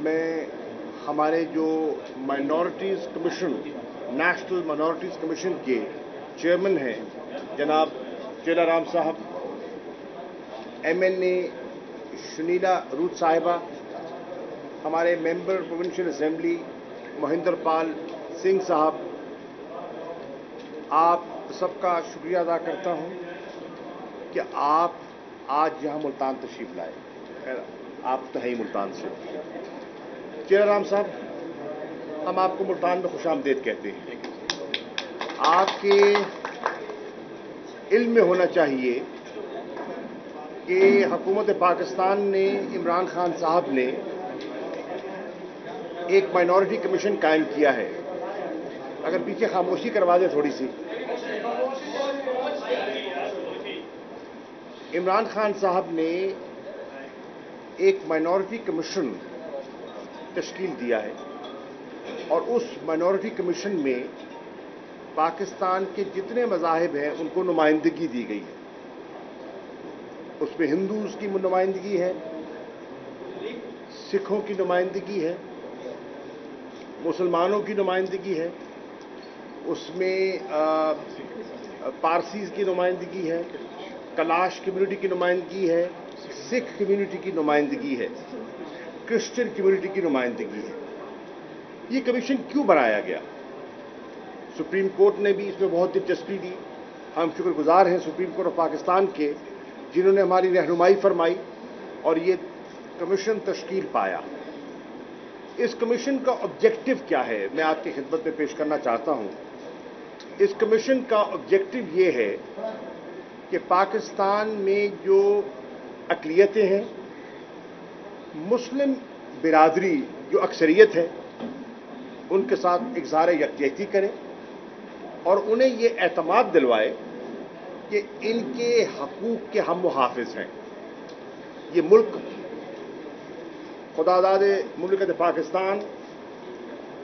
میں हमारे जो minorities commission, national minorities commission के चेयरमैन हैं जनाब चेलाराम साहब, MNA सुनीला रूथ साहिबा, हमारे member provincial assembly Mahendra Pal Singh साहब, आप सबका शुक्रिया अदा करता हूं कि आप आज यहाँ मुल्तान तशरीफ लाए। खैर आप तो हैं ही मुल्तान से। चेलाराम साहब, हम आपको मुल्तान में खुशामदीद कहते हैं। आपके इल्म में होना चाहिए कि हुकूमत पाकिस्तान ने, इमरान खान साहब ने एक माइनॉरिटी कमीशन कायम किया है। अगर पीछे खामोशी करवा दे थोड़ी सी। इमरान खान साहब ने एक माइनॉरिटी कमीशन तश्कील दिया है और उस माइनॉरिटी कमीशन में पाकिस्तान के जितने मज़ाहिब हैं उनको नुमाइंदगी दी गई है। उसमें हिंदूज़ की नुमाइंदगी है, सिखों की नुमाइंदगी है, मुसलमानों की नुमाइंदगी है, उसमें पारसीज़ की नुमाइंदगी है, कलाश कम्युनिटी की नुमाइंदगी है, सिख कम्युनिटी की नुमाइंदगी है, क्रिश्चियन कम्युनिटी की नुमाइंदगी है। ये कमीशन क्यों बनाया गया? सुप्रीम कोर्ट ने भी इसमें बहुत दिलचस्पी दी। हम शुक्रगुजार हैं सुप्रीम कोर्ट ऑफ पाकिस्तान के, जिन्होंने हमारी रहनुमाई फरमाई और ये कमीशन तश्कील पाया। इस कमीशन का ऑब्जेक्टिव क्या है, मैं आपकी खिदमत में पेश करना चाहता हूं। इस कमीशन का ऑब्जेक्टिव ये है कि पाकिस्तान में जो अक़लियतें हैं, मुस्लिम बिरादरी जो अक्सरियत है, उनके साथ इज़हार यकजहती करें और उन्हें ये एतमाद दिलवाए कि इनके हकूक़ के हम मुहाफ़िज़ हैं। ये मुल्क खुदादाद मुल्कत पाकिस्तान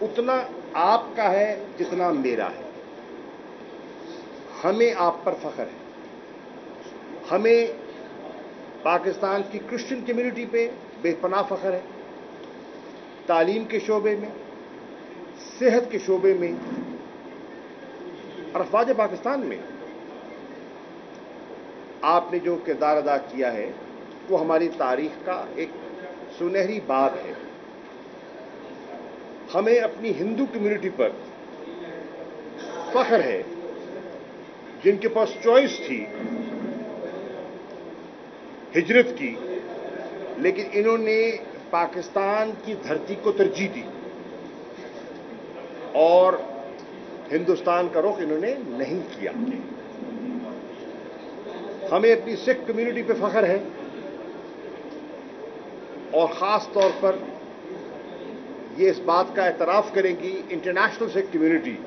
उतना आपका है जितना मेरा है। हमें आप पर फ़ख्र है। हमें पाकिस्तान की क्रिश्चियन कम्युनिटी पे बेपनाह फ़ख्र है। तालीम के शोबे में, सेहत के शोबे में और अफवाज पाकिस्तान में आपने जो किरदार अदा किया है वो हमारी तारीख का एक सुनहरी बाब है। हमें अपनी हिंदू कम्युनिटी पर फ़ख्र है, जिनके पास चॉइस थी हिजरत की, लेकिन इन्होंने पाकिस्तान की धरती को तरजीह दी और हिंदुस्तान का रुख इन्होंने नहीं किया। हमें अपनी सिख कम्युनिटी पे फ़ख्र है और ख़ास तौर पर ये इस बात का एतराफ़ करेंगी इंटरनेशनल सिख कम्युनिटी,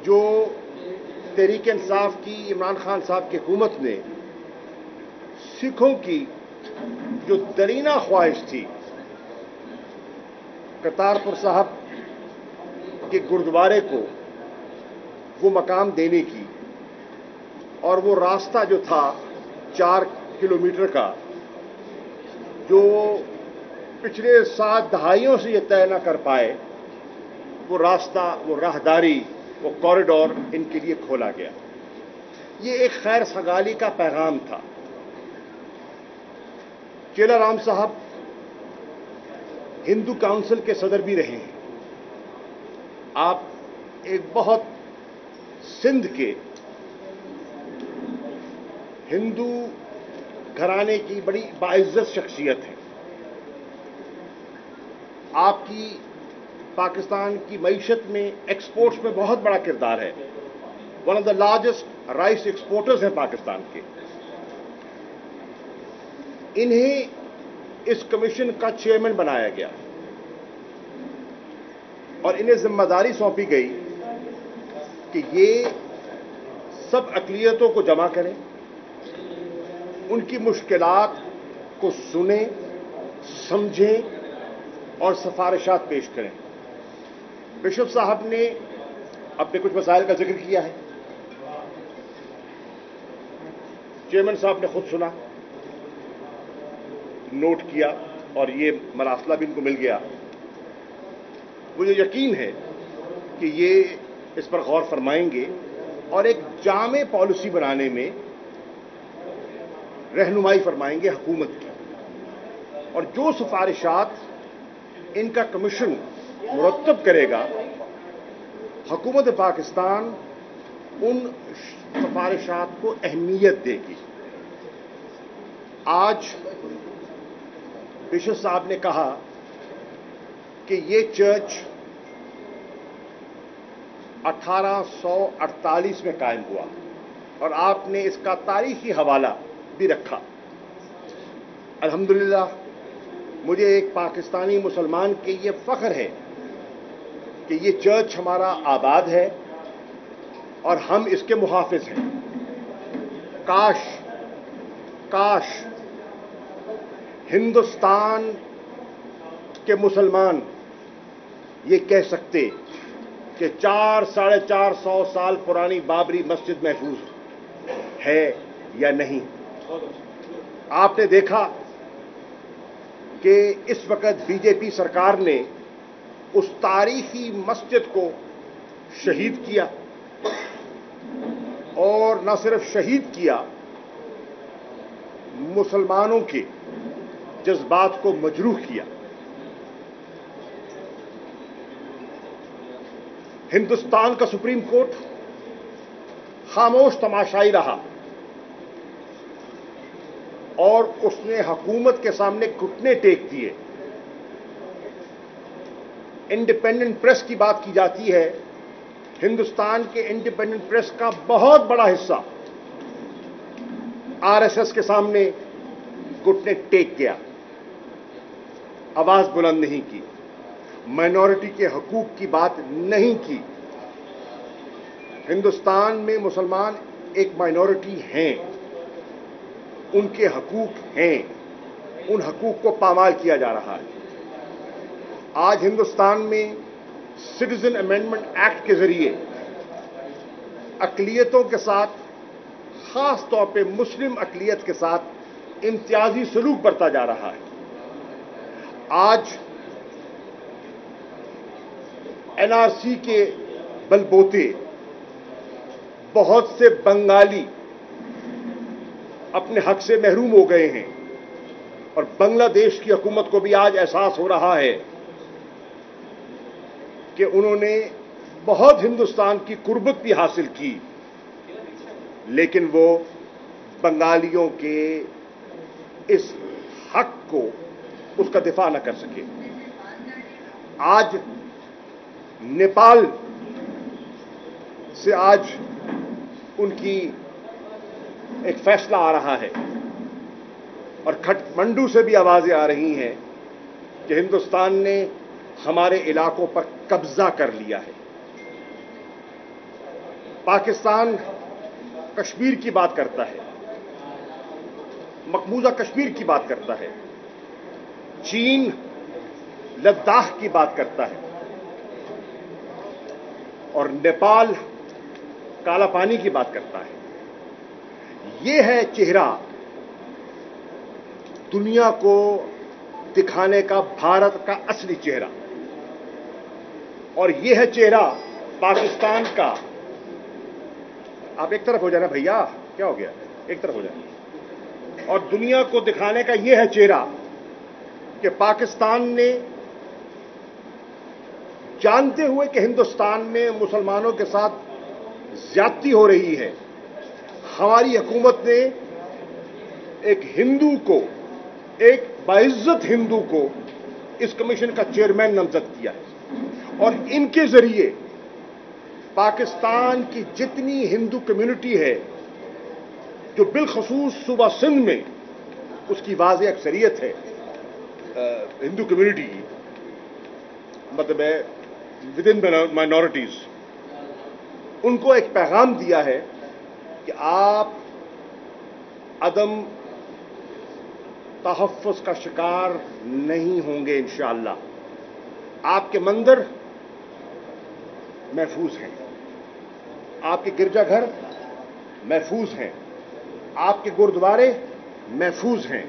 जो तहरीक इंसाफ की इमरान खान साहब की हुकूमत ने सिखों की जो दरीना ख्वाहिश थी करतारपुर साहब के गुरुद्वारे को वो मकाम देने की, और वो रास्ता जो था 4 किलोमीटर का, जो पिछले 7 दहाइयों से ये तय न कर पाए, वो रास्ता, वो राहदारी, वो कॉरिडोर इनके लिए खोला गया। ये एक खैर सगाली का पैगाम था। चेलाराम साहब हिंदू काउंसिल के सदर भी रहे हैं। आप एक बहुत सिंध के हिंदू घराने की बड़ी बाइज्जत शख्सियत है। आपकी पाकिस्तान की मईशत में, एक्सपोर्ट्स में बहुत बड़ा किरदार है। One of the largest rice exporters हैं पाकिस्तान के। इन्हें इस कमीशन का चेयरमैन बनाया गया और इन्हें जिम्मेदारी सौंपी गई कि ये सब अक़लियतों को जमा करें, उनकी मुश्किलात को सुनें, समझें और सिफारिशात पेश करें। बिशप साहब ने अपने कुछ मसाइल का जिक्र किया है, चेयरमैन साहब ने खुद सुना, नोट किया اور یہ مراسلہ بھی ان کو مل گیا. مجھے یقین ہے کہ یہ اس پر غور فرمائیں گے اور ایک جامع پالیسی بنانے میں رہنمائی فرمائیں گے حکومت کی. اور جو سفارشات ان کا کمیشن مرتب کرے گا حکومت پاکستان ان سفارشات کو اہمیت دے گی. آج بشپ صاحب نے کہا کہ یہ چرچ 1848 میں قائم ہوا اور آپ نے اس کا تاریخی حوالہ بھی رکھا. الحمدللہ مجھے ایک پاکستانی مسلمان کے یہ فخر ہے کہ یہ چرچ ہمارا آباد ہے اور ہم اس کے محافظ ہیں. کاش ہندوستان کے مسلمان یہ کہہ سکتے کہ 400-450 سال پرانی بابری مسجد محفوظ ہے یا نہیں. آپ نے دیکھا کہ اس وقت بی جے پی سرکار نے اس تاریخی مسجد کو شہید کیا اور نہ صرف شہید کیا مسلمانوں کے جذبات کو مجروح کیا. ہندوستان کا سپریم کورٹ خاموش تماشائی رہا اور اس نے حکومت کے سامنے گھٹنے ٹیک دیے. انڈیپینڈنٹ پریس کی بات کی جاتی ہے. ہندوستان کے انڈیپینڈنٹ پریس کا بہت بڑا حصہ آر ایس ایس کے سامنے گھٹنے ٹیک گیا, آواز بلند نہیں کی, مائنورٹی کے حقوق کی بات نہیں کی. ہندوستان میں مسلمان ایک مائنورٹی ہیں, ان کے حقوق ہیں, ان حقوق کو پامال کیا جا رہا ہے. آج ہندوستان میں سٹیزن امینڈمنٹ ایکٹ کے ذریعے اقلیتوں کے ساتھ, خاص طور پہ مسلم اقلیت کے ساتھ امتیازی سلوک برتا جا رہا ہے. آج این آر سی کے بل بوتے بہت سے بنگالی اپنے حق سے محروم ہو گئے ہیں اور بنگلہ دیش کی حکومت کو بھی آج احساس ہو رہا ہے کہ انہوں نے بہت ہندوستان کی قربت بھی حاصل کی لیکن وہ بنگالیوں کے اس حق کو, اس کا دفاع نہ کر سکے. آج نیپال سے آج ان کی ایک فیصلہ آ رہا ہے اور کھٹمنڈو سے بھی آوازیں آ رہی ہیں کہ ہندوستان نے ہمارے علاقوں پر قبضہ کر لیا ہے. پاکستان کشمیر کی بات کرتا ہے, مقبوضہ کشمیر کی بات کرتا ہے, چین لداخ کی بات کرتا ہے اور نیپال کالا پانی کی بات کرتا ہے. یہ ہے چہرہ دنیا کو دکھانے کا بھارت کا اصلی چہرہ, اور یہ ہے چہرہ پاکستان کا. آپ ایک طرف ہو جانا بھیا, کیا ہو گیا, ایک طرف ہو جانا. اور دنیا کو دکھانے کا یہ ہے چہرہ کہ پاکستان نے جانتے ہوئے کہ ہندوستان میں مسلمانوں کے ساتھ زیادتی ہو رہی ہے, ہماری حکومت نے ایک ہندو کو, ایک باعزت ہندو کو اس کمیشن کا چیئرمین نامزد کیا اور ان کے ذریعے پاکستان کی جتنی ہندو کمیونٹی ہے جو بالخصوص صوبہ سندھ میں اس کی واضح اکثریت ہے ہندو کمیونٹی کی, مطلب ہے ود ان مائنورٹیز, ان کو ایک پیغام دیا ہے کہ آپ عدم تحفظ کا شکار نہیں ہوں گے انشاءاللہ. آپ کے مندر محفوظ ہیں, آپ کے گرجا گھر محفوظ ہیں, آپ کے گردوارے محفوظ ہیں.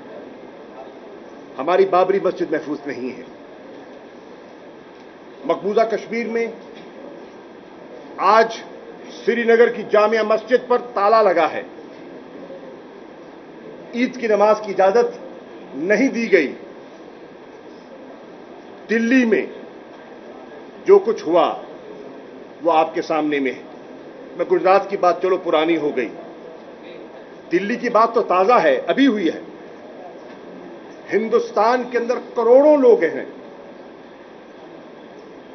हमारी बाबरी मस्जिद महफूज नहीं है। मकबूजा कश्मीर में आज श्रीनगर की जामिया मस्जिद पर ताला लगा है। ईद की नमाज की इजाजत नहीं दी गई। दिल्ली में जो कुछ हुआ वो आपके सामने में है। मैं गुजरात की बात चलो पुरानी हो गई, दिल्ली की बात तो ताजा है, अभी हुई है। हिंदुस्तान के अंदर करोड़ों लोग हैं,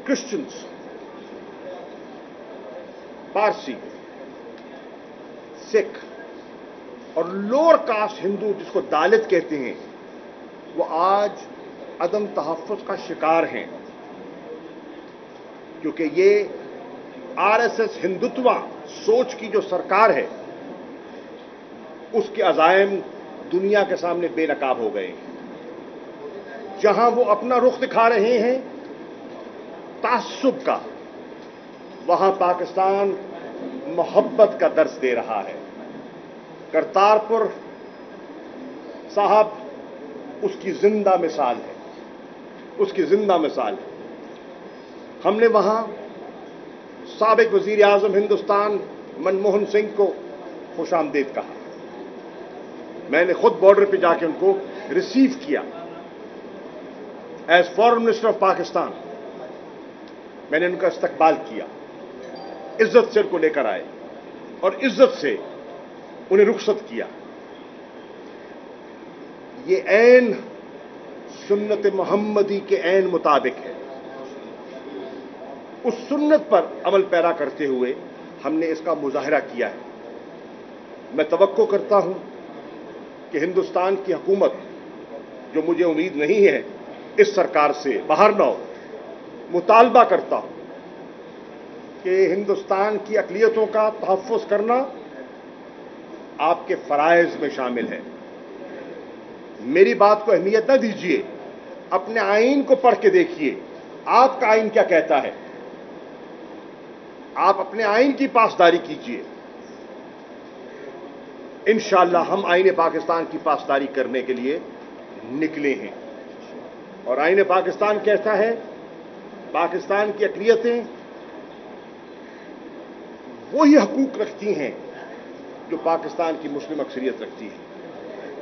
क्रिश्चियंस, पारसी, सिख और लोअर कास्ट हिंदू जिसको दालित कहते हैं, वो आज अदम तहफ़्फ़ुज़ का शिकार हैं, क्योंकि ये आरएसएस हिंदुत्व सोच की जो सरकार है उसके अज़ाइम दुनिया के सामने बेनकाब हो गए हैं। जहां वो अपना रुख दिखा रहे हैं तास्सुब का, वहां पाकिस्तान मोहब्बत का दर्स दे रहा है। करतारपुर साहब उसकी जिंदा मिसाल है, उसकी जिंदा मिसाल है। हमने वहां साबिक वजीर आजम हिंदुस्तान मनमोहन सिंह को खुशामदीद कहा। मैंने खुद बॉर्डर पे जाके उनको रिसीव किया as foreign minister of Pakistan. मैंने उनका इस्तकबाल किया, इज्जत से उनको लेकर आए और इज्जत से उन्हें रुखसत किया। ये ऐन सुन्नत मोहम्मदी के ऐन मुताबिक है। उस सुन्नत पर अमल पैरा करते हुए हमने इसका मुजाहरा किया है। मैं तवक्को करता हूं कि हिंदुस्तान की हुकूमत, जो मुझे उम्मीद नहीं है इस सरकार से बाहर न हो, मुतालबा करता हूं कि हिंदुस्तान की अक़लियतों का तहफ़्फ़ुज़ करना आपके फ़राइज़ में शामिल है। मेरी बात को अहमियत न दीजिए, अपने आईन को पढ़ के देखिए, आपका आईन क्या कहता है। आप अपने आईन की पासदारी कीजिए। इंशाअल्लाह हम आईन पाकिस्तान की पासदारी करने के लिए निकले हैं। और आईन पाकिस्तान कहता है पाकिस्तान की अक़लियतें वही हकूक रखती हैं जो पाकिस्तान की मुस्लिम अक्सरियत रखती है।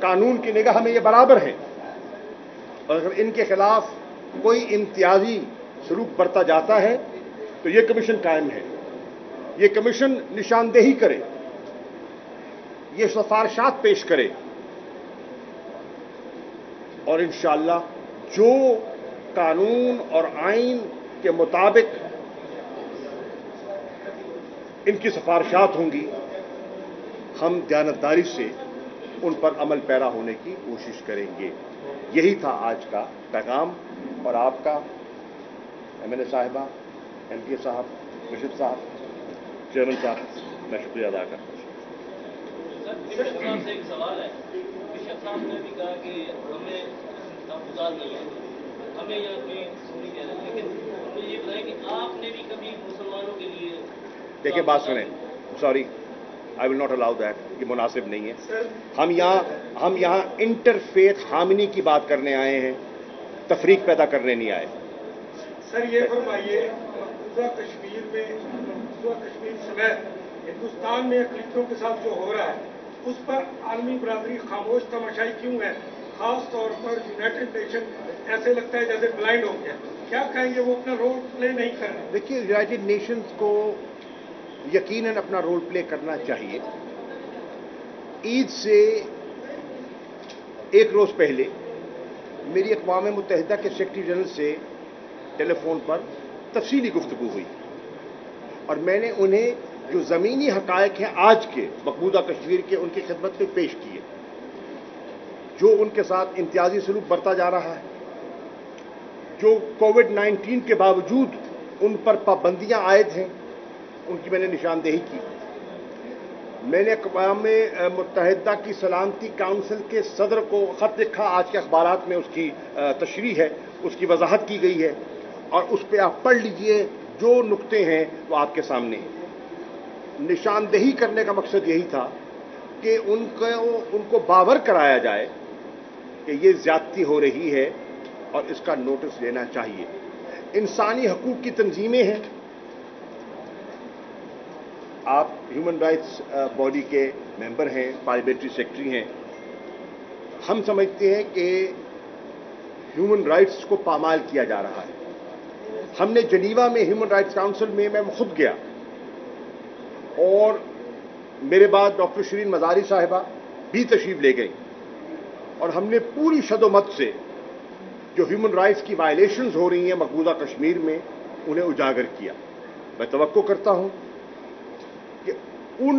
कानून की निगाह में ये बराबर हैं, और अगर इनके खिलाफ कोई इम्तियाजी सलूक बरता जाता है तो ये कमीशन कायम है। ये कमीशन निशानदेही करे, ये सिफारिशात पेश करे और इंशाअल्लाह जो कानून और आईन के मुताबिक इनकी सिफारिशात होंगी, हम दयानतदारी से उन पर अमल पैरा होने की कोशिश करेंगे। यही था आज का पैगाम। और आपका एमएनए साहिबा, एमपी साहब, मुर्शिद साहब, चेयरमैन साहब, मैं शुक्रिया अदा करता हूँ। सर, से एक सवाल है। बिशप साहब ने भी कहा कि हमें तहफ़्फ़ुज़ात नहीं है, हमें यहाँ कोई नहीं कह रहे, लेकिन मुझे ये बताएं कि आपने भी कभी मुसलमानों के लिए। देखिए बात सुने, sorry, I will not allow that, ये मुनासिब नहीं है। हम यहाँ इंटरफेथ हामिनी की बात करने आए हैं, तफरीक पैदा करने नहीं आए। सर ये फरमाइए, मकबूजा कश्मीर में, मकबूजा कश्मीर समेत हिंदुस्तान में अक़लियतों के साथ जो हो रहा है उस पर आलमी बरादरी खामोश तमाशाई क्यों है? खास तौर पर यूनाइटेड नेशन ऐसे लगता है जैसे ब्लाइंड हो गया। क्या कहेंगे, वो अपना रोल प्ले नहीं कर रहे? देखिए, यूनाइटेड नेशंस को यकीनन अपना रोल प्ले करना चाहिए। ईद से एक रोज पहले मेरी अक़वाम मुत्तहिदा के सेक्रेटरी जनरल से टेलीफोन पर तफसीली गुफ्तगू हुई और मैंने उन्हें जो ज़मीनी हक़ाइक़ हैं आज के मकबूजा कश्मीर के, उनकी खिदमत में पेश किए। जो उनके साथ इम्तियाजी सलूक बरता जा रहा है, जो कोविड-19 के बावजूद उन पर पाबंदियां आयद हैं, उनकी मैंने निशानदेही की। मैंने अक़वाम मुत्तहिदा की सलामती काउंसिल के सदर को ख़त लिखा, आज के अखबारात में उसकी तशरीह है, उसकी वजाहत की गई है और उस पर आप पढ़ लीजिए, जो नुक्ते हैं वो आपके सामने हैं। निशानदेही करने का मकसद यही था कि उनको बावर कराया जाए कि ये ज्यादती हो रही है और इसका नोटिस लेना चाहिए। इंसानी हकूक की तंजीमें हैं, आप ह्यूमन राइट्स बॉडी के मेंबर हैं, पार्लियामेंट्री सेक्रेटरी हैं, हम समझते हैं कि ह्यूमन राइट्स को पामाल किया जा रहा है। हमने जनीवा में ह्यूमन राइट्स काउंसिल में मैं खुद गया और मेरे बाद डॉक्टर शिरीन मजारी साहिबा भी तशरीफ ले गई और हमने पूरी शदोमत से जो ह्यूमन राइट्स की वायलेशंस हो रही हैं मकबूजा कश्मीर में उन्हें उजागर किया। मैं तवक्को करता हूं कि उन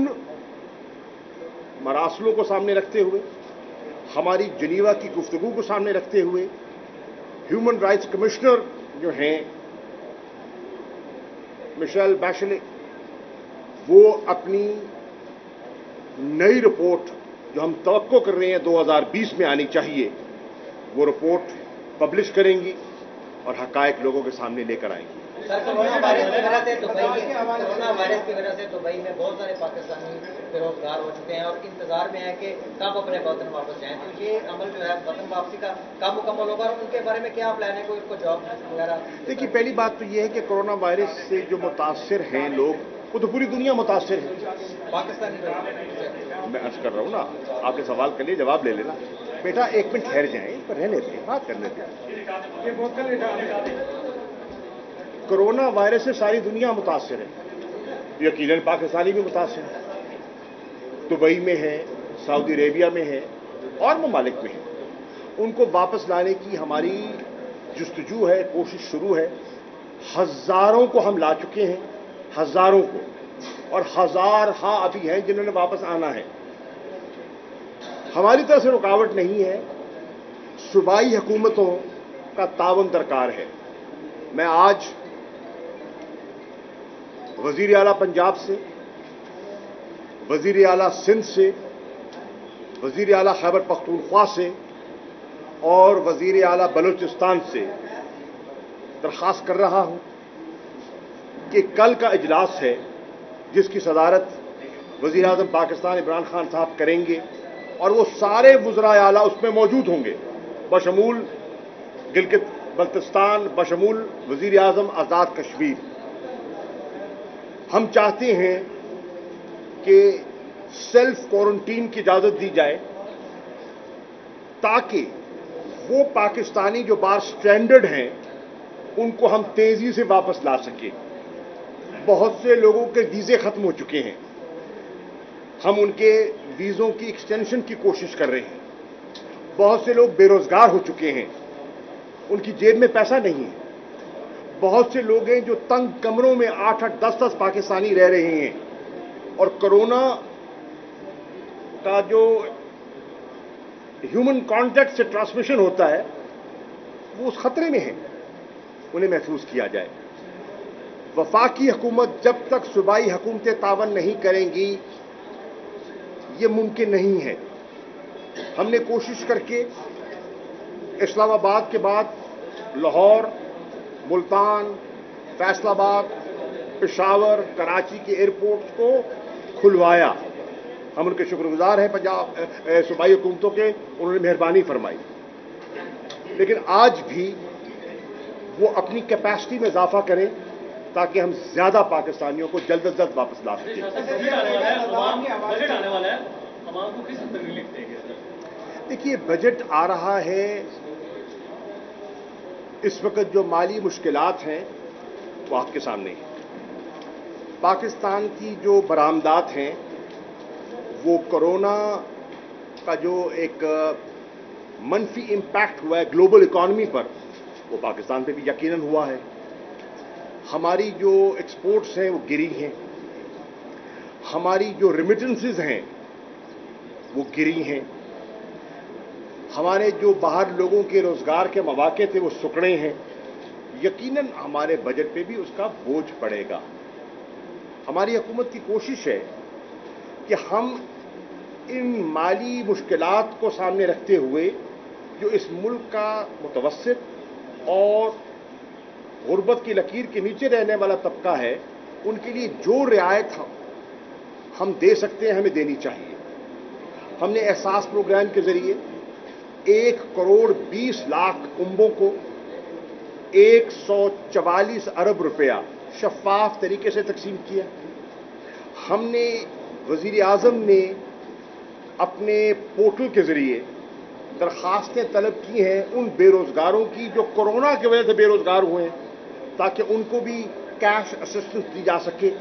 मरासलों को सामने रखते हुए, हमारी जनीवा की गुफ्तगू को सामने रखते हुए, ह्यूमन राइट्स कमिश्नर जो हैं मिशेल बैशले, वो अपनी नई रिपोर्ट जो हम तवक्को कर रहे हैं 2020 में आनी चाहिए, वो रिपोर्ट पब्लिश करेंगी और हकायक लोगों के सामने लेकर आएंगी। सर, कोरोना वायरस की वजह से दुबई में बहुत सारे पाकिस्तानी बेरोजगार हो चुके हैं और इंतजार में है कि कब अपने वतन वापस जाएं। तो ये अमल जो है वतन वापसी का कब मुकम्मल होगा और उनके बारे में क्या प्लान है, कोई उनको जॉब वगैरह? देखिए, पहली बात तो ये है कि कोरोना वायरस से जो मुतासिर हैं लोग, वो तो पूरी दुनिया मुतासिर है। पाकिस्तानी मैं अर्ज कर रहा हूं ना, आपने सवाल कर लिए, जवाब ले लेना। बेटा एक मिनट ठहर जाएं, पर रहने दें, बात करने दें। कोरोना वायरस से सारी दुनिया मुतासिर है, यकीनन पाकिस्तानी भी मुतासिर है, दुबई में है, सऊदी अरेबिया में है और ममालिक में है। उनको वापस लाने की हमारी जुस्तजू है, कोशिश शुरू है। हजारों को हम ला चुके हैं, हजारों को, और हजार हाँ अभी हैं जिन्होंने वापस आना है। हमारी तरफ से रुकावट नहीं है, सूबाई हुकूमतों का तावन दरकार है। मैं आज वजीर आला पंजाब से, वजीर आला सिंध से, वजीर आला खैबर पख्तूनख्वा से और वजीर आला बलूचिस्तान से दरख्वास्त कर रहा हूं कि कल का इजलास है जिसकी सदारत वजीर आज़म पाकिस्तान इमरान खान साहब करेंगे और वो सारे वज़राए आला उसमें मौजूद होंगे, बशमूल गिलगित बल्तिस्तान, बशमूल वजीर आज़म आज़ाद कश्मीर। हम चाहते हैं कि सेल्फ क्वारंटीन की इजाजत दी जाए ताकि वो पाकिस्तानी जो बाहर स्ट्रैंडर्ड हैं उनको हम तेजी से वापस ला सकें। बहुत से लोगों के वीजे खत्म हो चुके हैं, हम उनके वीजों की एक्सटेंशन की कोशिश कर रहे हैं। बहुत से लोग बेरोजगार हो चुके हैं, उनकी जेब में पैसा नहीं है। बहुत से लोग हैं जो तंग कमरों में 8-8, 10-10 पाकिस्तानी रह रहे हैं और कोरोना का जो ह्यूमन कांटेक्ट से ट्रांसमिशन होता है वो उस खतरे में है, उन्हें महसूस किया जाए। वफाकी हुकूमत जब तक सूबाई हुकूमतें तावन नहीं करेंगी ये मुमकिन नहीं है। हमने कोशिश करके इस्लामाबाद के बाद लाहौर, मुल्तान, फैसलाबाद, पेशावर, कराची के एयरपोर्ट को खुलवाया। हम उनके शुक्रगुजार हैं पंजाब सूबाई हुकूमतों के, उन्होंने मेहरबानी फरमाई। लेकिन आज भी वो अपनी कैपेसिटी में इजाफा करें ताकि हम ज्यादा पाकिस्तानियों को जल्द अज जल्द वापस ला सकें। बजट आने वाला है, आवाम को किस तरह रिलीफ देंगे? देखिए, बजट आ रहा है, इस वक्त जो माली मुश्किलात हैं वो आपके सामने हैं। पाकिस्तान की जो बरामदात हैं वो कोरोना का जो एक मनफी इम्पैक्ट हुआ है ग्लोबल इकॉनमी पर, वो पाकिस्तान पे भी यकीनन हुआ है। हमारी जो एक्सपोर्ट्स हैं वो गिरी हैं, हमारी जो रेमिटेंसेस हैं वो गिरी हैं, हमारे जो बाहर लोगों के रोजगार के मौके थे वो सुकड़े हैं। यकीनन हमारे बजट पे भी उसका बोझ पड़ेगा। हमारी हुकूमत की कोशिश है कि हम इन माली मुश्किलात को सामने रखते हुए जो इस मुल्क का मुतवस्सित और गुर्बत की लकीर के नीचे रहने वाला तबका है, उनके लिए जो रियायत हम दे सकते हैं हमें देनी चाहिए। हमने एहसास प्रोग्राम के जरिए 1,20,00,000 कुंभों को 144 अरब रुपया शफाफ तरीके से तकसीम किया। हमने वजीर आजम ने अपने पोर्टल के जरिए दरखास्तें तलब की हैं उन बेरोजगारों की जो कोरोना की वजह से बेरोजगार हुए हैं, ताकि उनको भी कैश असिस्टेंस दी जा सके।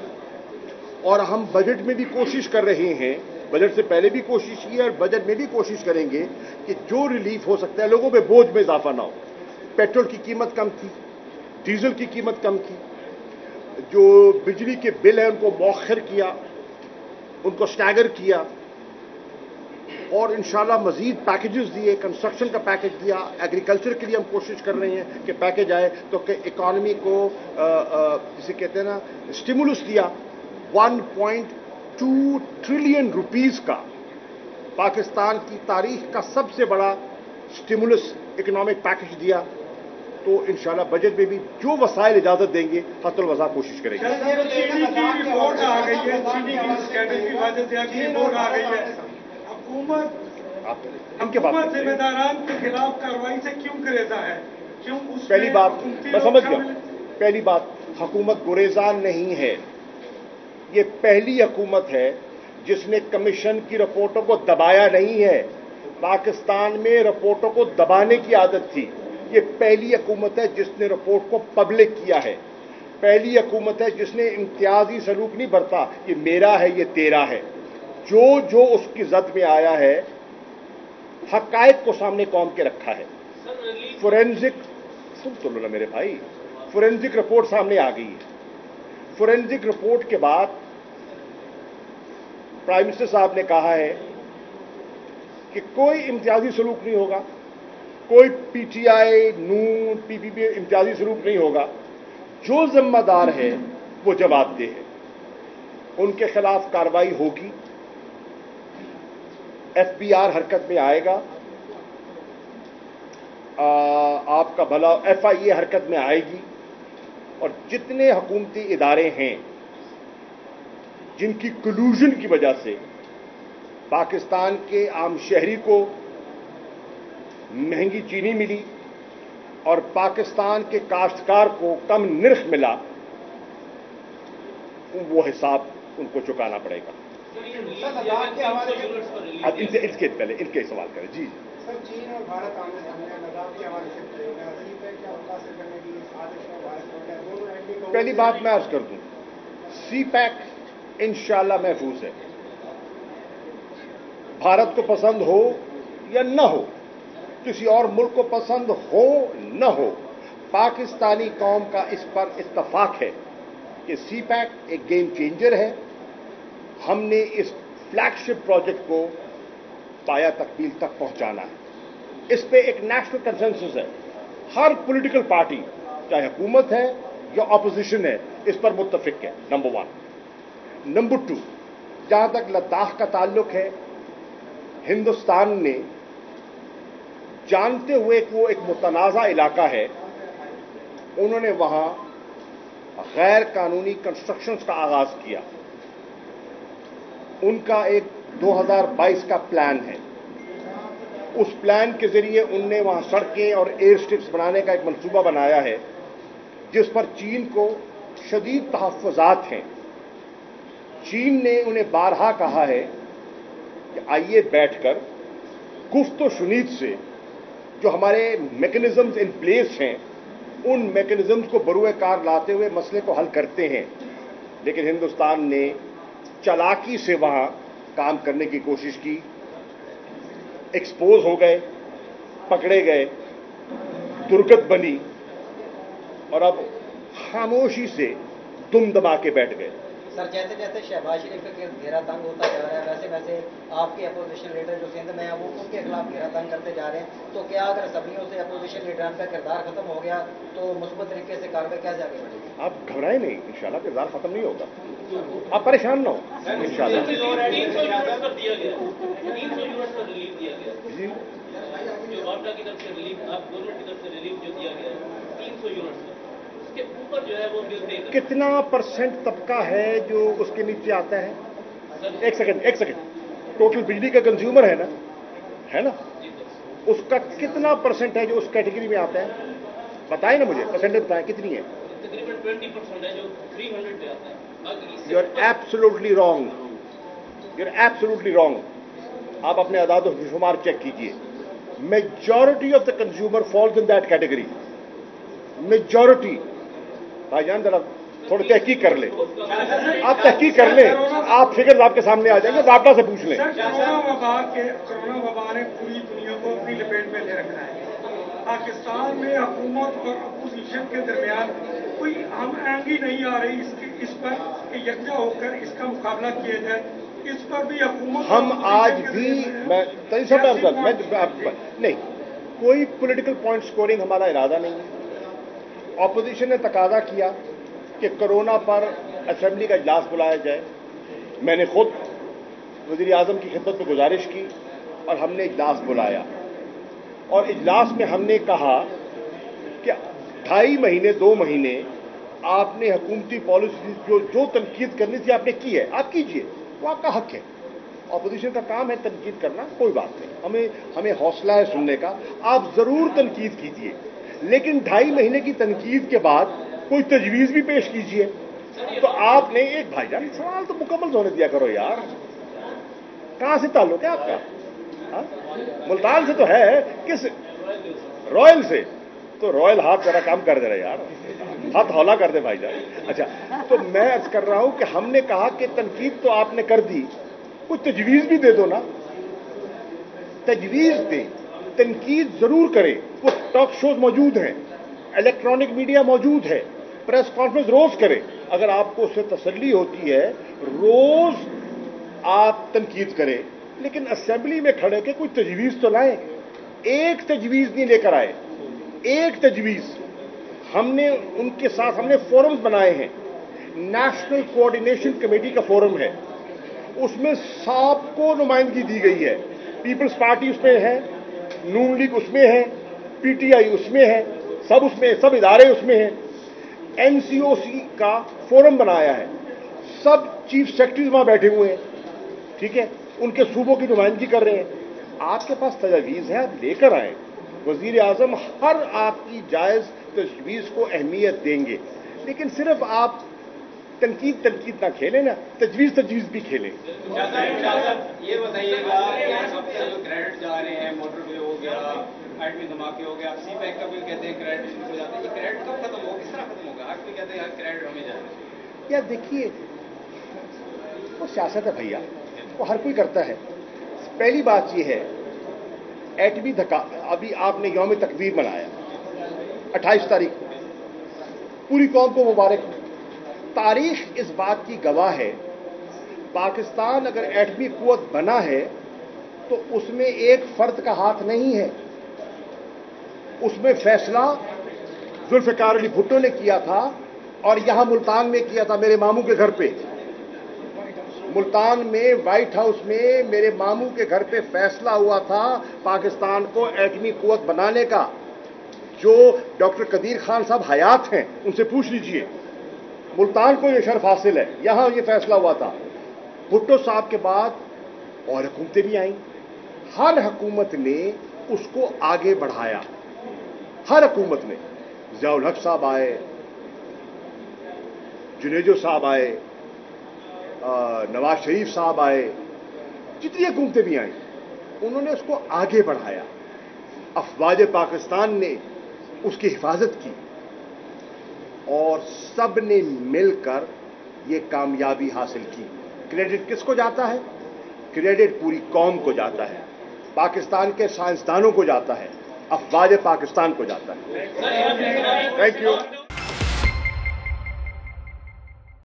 और हम बजट में भी कोशिश कर रहे हैं, बजट से पहले भी कोशिश की है और बजट में भी कोशिश करेंगे कि जो रिलीफ हो सकता है, लोगों पे बोझ में इजाफा ना हो। पेट्रोल की कीमत कम थी, डीजल की कीमत कम थी, जो बिजली के बिल है उनको मौखर किया, उनको स्टैगर किया, और इंशाल्लाह मजीद पैकेजेस दिए, कंस्ट्रक्शन का पैकेज दिया। एग्रीकल्चर के लिए हम कोशिश कर रहे हैं कि पैकेज आए तो कि इकॉनमी को जिसे कहते हैं ना स्टिमुलस दिया। 1.2 ट्रिलियन रुपीस का पाकिस्तान की तारीख का सबसे बड़ा स्टिमुलस इकोनॉमिक पैकेज दिया। तो इंशाल्लाह बजट में भी जो वसाइल इजाजत देंगे हतुल वसा कोशिश करेंगे। रिपोर्ट आ गई है, चीनी की स्कैंडल की वजह से रिपोर्ट आ गई है। हुकूमत जिम्मेदारान के खिलाफ कार्रवाई से क्यों गुरेजा है? क्यों उस पहली बात मैं समझ गया। पहली बात, हुकूमत गुरेजान नहीं है। ये पहली हुकूमत है जिसने कमीशन की रिपोर्टों को दबाया नहीं है। पाकिस्तान में रिपोर्टों को दबाने की आदत थी। ये पहली हुकूमत है जिसने रिपोर्ट को पब्लिक किया है। पहली हुकूमत है जिसने इम्तियाजी सलूक नहीं बरता, ये मेरा है, ये तेरा है। जो उसकी जद में आया है, हकायक को सामने कौम के रखा है। फोरेंसिक, सुन तो लो ना मेरे भाई, फोरेंसिक रिपोर्ट सामने आ गई है। फोरेंसिक रिपोर्ट के बाद प्राइम मिनिस्टर साहब ने कहा है कि कोई इम्तियाजी सलूक नहीं होगा, कोई पीटीआई, नून, पीपीपी इम्तियाजी सलूक नहीं होगा। जो जिम्मेदार है वो जवाबदेह है, उनके खिलाफ कार्रवाई होगी। एफबीआर हरकत में आएगा, आपका भला एफआईए हरकत में आएगी, और जितने हुकूमती इदारे हैं जिनकी कलूजन की वजह से पाकिस्तान के आम शहरी को महंगी चीनी मिली और पाकिस्तान के काश्तकार को कम निर्ख मिला, वो हिसाब उनको चुकाना पड़ेगा। अब इसके पहले इनके सवाल करें। जी सर, चीन और भारत आमने सामने लद्दाख के हवाले से क्या मुतासिर करने की साजिश है? भारत पहली बात मैं अर्ज कर दूं, सीपैक इंशाल्लाह महफूज है। भारत को पसंद हो या न हो, किसी और मुल्क को पसंद हो न हो, पाकिस्तानी कौम का इस पर इत्तफाक है कि सीपैक एक गेम चेंजर है। हमने इस फ्लैगशिप प्रोजेक्ट को पाया तकमील तक पहुंचाना है। इस पे एक नेशनल कंसेंसस है। हर पॉलिटिकल पार्टी, चाहे हुकूमत है या अपोजिशन है, इस पर मुत्तफिक है। नंबर 1। नंबर 2, जहां तक लद्दाख का ताल्लुक है, हिंदुस्तान ने जानते हुए कि वो एक मुतनाज़ा इलाका है, उन्होंने वहां गैर कानूनी कंस्ट्रक्शंस का आगाज किया। उनका एक 2022 का प्लान है। उस प्लान के जरिए उनने वहां सड़कें और एयर स्ट्रिप्स बनाने का एक मंसूबा बनाया है, जिस पर चीन को शदीद तहफ़्फ़ुज़ात हैं। चीन ने उन्हें बारहा कहा है कि आइए बैठकर गुफ्त शुनीद से जो हमारे मैकेनिज्म्स इन प्लेस हैं, उन मैकेनिज्म्स को बरूए कार लाते हुए मसले को हल करते हैं। लेकिन हिंदुस्तान ने चालाकी से वहां काम करने की कोशिश की, एक्सपोज हो गए, पकड़े गए, दुर्गत बनी, और अब खामोशी से दुम दबा के बैठ गए। सर, जैसे जैसे शहबाज शरीफ का घेरा तंग होता जा रहा है, वैसे वैसे आपके अपोजिशन लीडर जो सिंध में हैं वो उनके खिलाफ घेरा तंग करते जा रहे हैं। तो क्या अगर सदियों से अपोजिशन लीडरान का किरदार खत्म हो गया तो मुस्बत तरीके से कार्रवाई कैसे आगे बढ़ेगी? आप घबराएं नहीं, इंशाल्लाह किरदार खत्म नहीं होगा। आप परेशान ना हो, इंशाल्लाह। 300 यूनिट्स पर दिया गया, 300 यूनिट्स पर रिलीफ दिया गया जी, जो वापडा की तरफ से रिलीफ, अब गवर्नमेंट की तरफ से रिलीफ जो दिया गया 300 यूनिट्स पर, उसके ऊपर जो है वो बिल दे कितना % तबका है जो उसके नीचे आता है? एक सेकंड, टोटल बिजली का कंज्यूमर है ना, उसका कितना परसेंट है जो उस कैटेगरी में आता है? बताएं ना मुझे, परसेंटेज बताएं कितनी है? तकरीबन 20% है जो 300 पे आता है। बाकी you are absolutely wrong, you are absolutely wrong. आप अपने आदाद और शुमार चेक कीजिए। Majority of the consumer falls in that category, majority. भाईजान जरा थोड़ी तहकीक कर ले, आप तहकीक कर लें, आप फिगर आपके सामने आ जाएंगे, वापड़ा से पूछ लें। कोरोना वबा ने पूरी दुनिया को अपनी लपेट में ले रखा है। पाकिस्तान में हुकूमत और अपोजिशन के दरमियान कोई हम आंगी नहीं आ रही इस पर कि यकजा होकर इसका मुकाबला किया जाए। इस पर भी हुकूमत हम आज भी मैं नहीं, कोई पॉलिटिकल पॉइंट स्कोरिंग हमारा इरादा नहीं है। ऑपोजिशन ने तकाजा किया कि कोरोना पर असेंबली का इजलास बुलाया जाए। मैंने खुद वज़ीर आज़म की खिदमत में गुजारिश की और हमने इजलास बुलाया, और इजलास में हमने कहा कि 2.5 महीने 2 महीने आपने हुकूमती पॉलिसी जो तनकीद करनी थी आपने की है, आप कीजिए, वो आपका हक है। अपोजिशन का काम है तनकीद करना, कोई बात नहीं, हमें हौसला है सुनने का, आप जरूर तनकीद कीजिए, लेकिन 2.5 महीने की तनकीद के बाद कोई तजवीज़ भी पेश कीजिए। तो आपने एक भाईजान सवाल तो मुकम्मल होने दिया करो यार, कहां से ताल्लुक है आपका? मुल्तान से तो है, किस रॉयल से? तो रॉयल हाथ जरा काम कर दे रहे यार, हाथ हौला कर दे भाईजान। अच्छा, तो मैं अर्ज कर रहा हूं कि हमने कहा कि तनकीद तो आपने कर दी, कोई तजवीज़ भी दे दो ना, तजवीज़ दें, तनकीद जरूर करें। वो टॉक शोज मौजूद हैं, इलेक्ट्रॉनिक मीडिया मौजूद है, प्रेस कॉन्फ्रेंस रोज करें। अगर आपको उससे तसल्ली होती है, रोज आप तनकीद करें, लेकिन असेंबली में खड़े के कोई तजवीज़ तो लाएं। एक तजवीज़ नहीं लेकर आए, एक तजवीज़। हमने उनके साथ हमने फोरम्स बनाए हैं, नेशनल कोऑर्डिनेशन कमेटी का फोरम है, उसमें सबको नुमाइंदगी दी गई है। पीपल्स पार्टी उसमें है, नून लीग उसमें है, पीटीआई उसमें है, सब उसमें, सब इदारे उसमें हैं। एनसीओसी का फोरम बनाया है, सब चीफ सेक्रेटरीज वहां बैठे हुए हैं, ठीक है, उनके सूबों की नुमाइंदगी कर रहे हैं। आपके पास तजवीज़ है, आप लेकर आए। वजीर आजम हर आपकी जायज़ तजवीज़ को अहमियत देंगे, लेकिन सिर्फ आप तनकीद ना खेलें ना, तजवीज़ भी खेलें। ये बताइएगा कि सबसे जो क्रेडिट जा रहे हैं, मोटरवे हो गया, एटमी धमाके हो गया, सी पैक का भी कहते हैं क्रेडिट शुरू हो जाता है, ये क्रेडिट कब खत्म होगा, किस तरह खत्म होगा? आज भी कहते हैं क्रेडिट हमें जाए। यार देखिए, वो सियासत है भैया, वो हर कोई करता है। पहली बात यह है, एटमी धक्का, अभी आपने यौम तकबीर मनाया 28 तारीख को, पूरी कौम को मुबारक। तारीख इस बात की गवाह है, पाकिस्तान अगर एटमी कुव्वत बना है तो उसमें एक फर्द का हाथ नहीं है, उसमें फैसला जुल्फ़िकार अली भुट्टो ने किया था, और यहां मुल्तान में किया था, मेरे मामू के घर पे, मुल्तान में व्हाइट हाउस में मेरे मामू के घर पे फैसला हुआ था पाकिस्तान को एटमी कुव्वत बनाने का। जो डॉक्टर कदीर खान साहब हयात हैं, उनसे पूछ लीजिए, मुल्तान को यह शर्फ हासिल है, यहां यह फैसला हुआ था। भुट्टो साहब के बाद और हुकूमतें भी आईं, हर हुकूमत ने उसको आगे बढ़ाया, हर हुकूमत ने। ज़ियाउल हक साहब आए, जुनेजो साहब आए, नवाज शरीफ साहब आए, जितनी हुकूमतें भी आईं, उन्होंने उसको आगे बढ़ाया। अफवाज पाकिस्तान ने उसकी हिफाजत की, और सब ने मिलकर ये कामयाबी हासिल की। क्रेडिट किसको जाता है? क्रेडिट पूरी कौम को जाता है, पाकिस्तान के साइंसदानों को जाता है, अफवाज पाकिस्तान को जाता है। Thank you.